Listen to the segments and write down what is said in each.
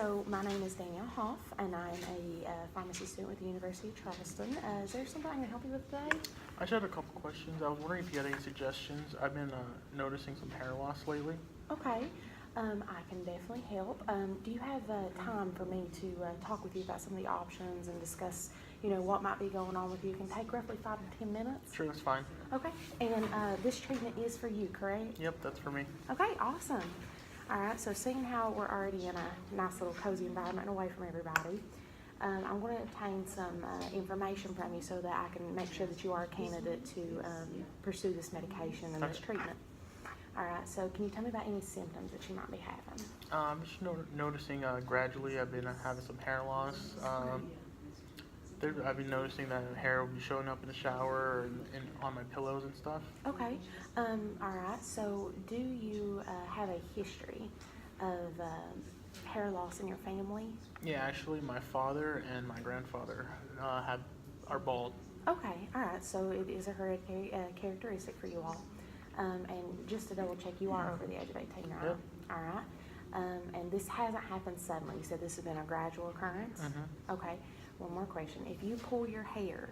So my name is Danielle Hoff, and I'm a pharmacy student with the University of Charleston. Is there something I can help you with today? I just had a couple questions. I was wondering if you had any suggestions. I've been noticing some hair loss lately. Okay, I can definitely help. Do you have time for me to talk with you about some of the options and discuss, what might be going on with you? It can take roughly 5 to 10 minutes. Sure, that's fine. Okay, and this treatment is for you, correct? Yep, that's for me. Okay, awesome. All right, so seeing how we're already in a nice little cozy environment and away from everybody, I'm going to obtain some information from you so that I can make sure that you are a candidate to pursue this medication and this treatment. All right, so can you tell me about any symptoms that you might be having? I'm just noticing gradually I've been having some hair loss. I've been noticing that hair will be showing up in the shower and on my pillows and stuff. Okay, all right, so do you have a history of hair loss in your family? Yeah, actually my father and my grandfather are bald. Okay, all right, so it is a hereditary characteristic for you all. And just to double check, you are over the age of 18, right? Yep. All right. And this hasn't happened suddenly. You said this has been a gradual occurrence? Mm-hmm. Okay. One more question. If you pull your hair,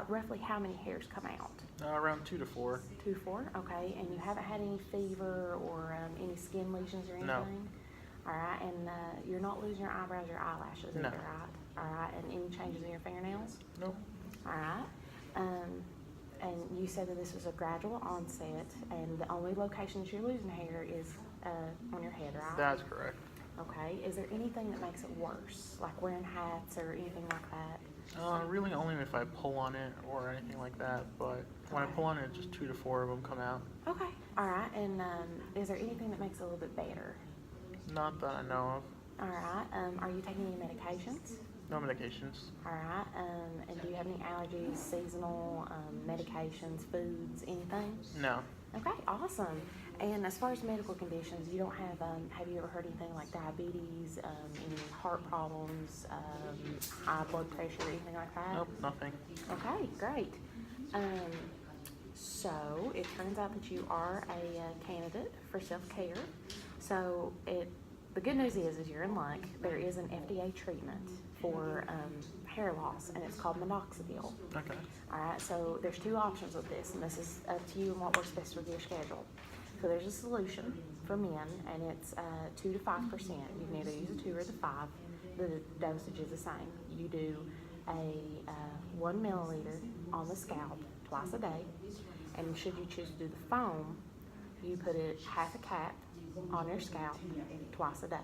roughly how many hairs come out? Around 2 to 4. 2 to 4? Okay. And you haven't had any fever or any skin lesions or anything? No. All right. And you're not losing your eyebrows or eyelashes No. either, right? All right. And any changes in your fingernails? Nope. All right. And you said that this was a gradual onset, and the only location that you're losing hair is on your head, right? That's correct. Okay. Is there anything that makes it worse, like wearing hats or anything like that? Really only if I pull on it or anything like that, but when I pull on it, just 2 to 4 of them come out. Okay. All right. And is there anything that makes it a little bit better? Not that I know of. All right. Are you taking any medications? No medications. All right. And do you have any allergies, seasonal medications, foods, anything? No. Okay, awesome. And as far as medical conditions, you don't have you ever heard anything like diabetes, any heart problems, high blood pressure, anything like that? Nope, nothing. Okay, great. So it turns out that you are a candidate for self-care. So the good news is you're in luck. There is an FDA treatment for hair loss, and it's called Minoxidil. Okay. All right, so there's 2 options with this, and this is up to you and what works best with your schedule. So there's a solution for men, and it's 2 to 5%. You can either use a 2 or the 5. The dosage is the same. You do a 1 milliliter on the scalp twice a day, and should you choose to do the foam, you put it half a cap on your scalp twice a day.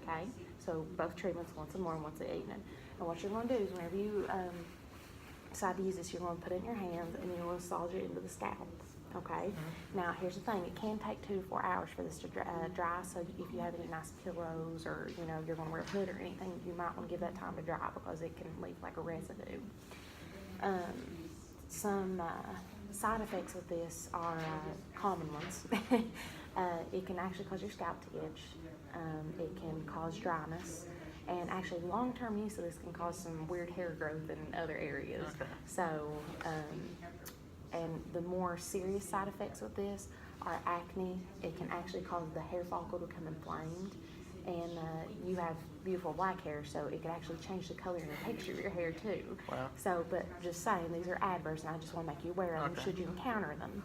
Okay, so both treatments, once in the morning, once in the evening. And what you're going to do is whenever you decide to use this, you're going to put it in your hands and you're going to massage it into the scalp. Okay. Mm-hmm. Now here's the thing: it can take 2 to 4 hours for this to dry. So if you have any nice pillows or you're going to wear a hood or anything, you might want to give that time to dry because it can leave like a residue. Some side effects with this are common ones. It can actually cause your scalp to itch. It can cause dryness. And actually, long-term use of this can cause some weird hair growth in other areas. Okay. So, and the more serious side effects with this are acne. It can actually cause the hair follicle to become inflamed. And you have beautiful black hair, so it can actually change the color and the texture of your hair too. Wow. So, but just saying, these are adverse, and I just want to make you aware of them Okay. should you encounter them.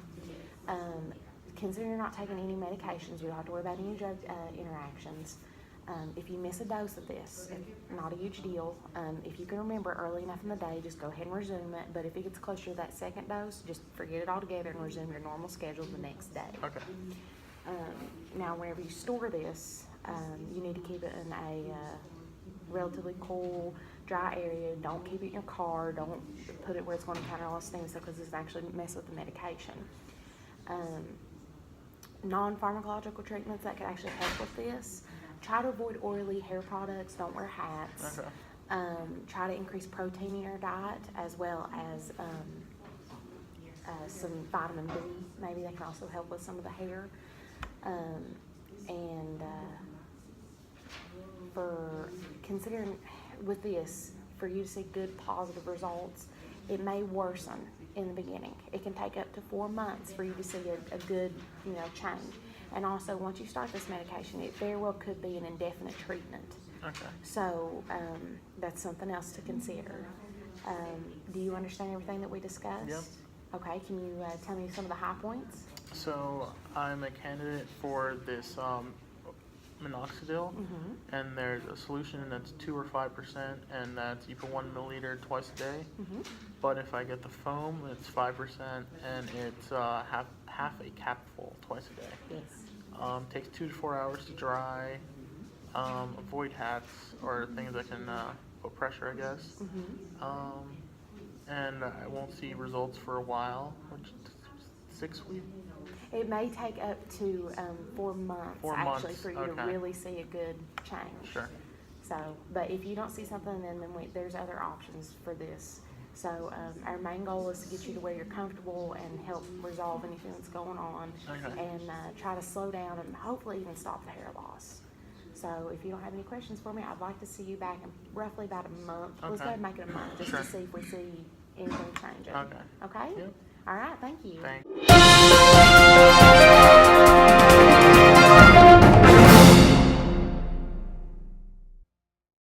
Consider you're not taking any medications. You don't have to worry about any drug interactions. If you miss a dose of this, not a huge deal. If you can remember early enough in the day, just go ahead and resume it. But if it gets closer to that second dose, just forget it altogether and resume your normal schedule the next day. Okay. Now, whenever you store this, you need to keep it in a relatively cool, dry area. Don't keep it in your car. Don't put it where it's going to counter all those things because this actually mess with the medication. Non-pharmacological treatments that could actually help with this. Try to avoid oily hair products. Don't wear hats. Okay. Try to increase protein in your diet as well as some vitamin B. Maybe that can also help with some of the hair. For considering with this, for you to see good positive results, it may worsen in the beginning. It can take up to 4 months for you to see a good, change. And also, once you start this medication, it very well could be an indefinite treatment. Okay. So that's something else to consider. Do you understand everything that we discussed? Yep. Okay, can you tell me some of the high points? So I'm a candidate for this Minoxidil, and there's a solution that's 2 or 5%, and that's you put 1 milliliter twice a day. But if I get the foam, it's 5%, and it's half a capful twice a day. Yes. Takes 2 to 4 hours to dry. Avoid hats or things that can put pressure, I guess. And I won't see results for a while, which is 6 weeks. It may take up to 4 months, 4 actually, months, for you to okay. really see a good change. Sure. So, but if you don't see something, then there's other options for this. So our main goal is to get you to where you're comfortable and help resolve anything that's going on, Okay. and try to slow down and hopefully even stop the hair loss. So if you don't have any questions for me, I'd like to see you back in roughly about a month. Let's go ahead and make it a month just Sure. to see if we see anything changing. Okay. Okay? Yep. All right, thank you. Thanks.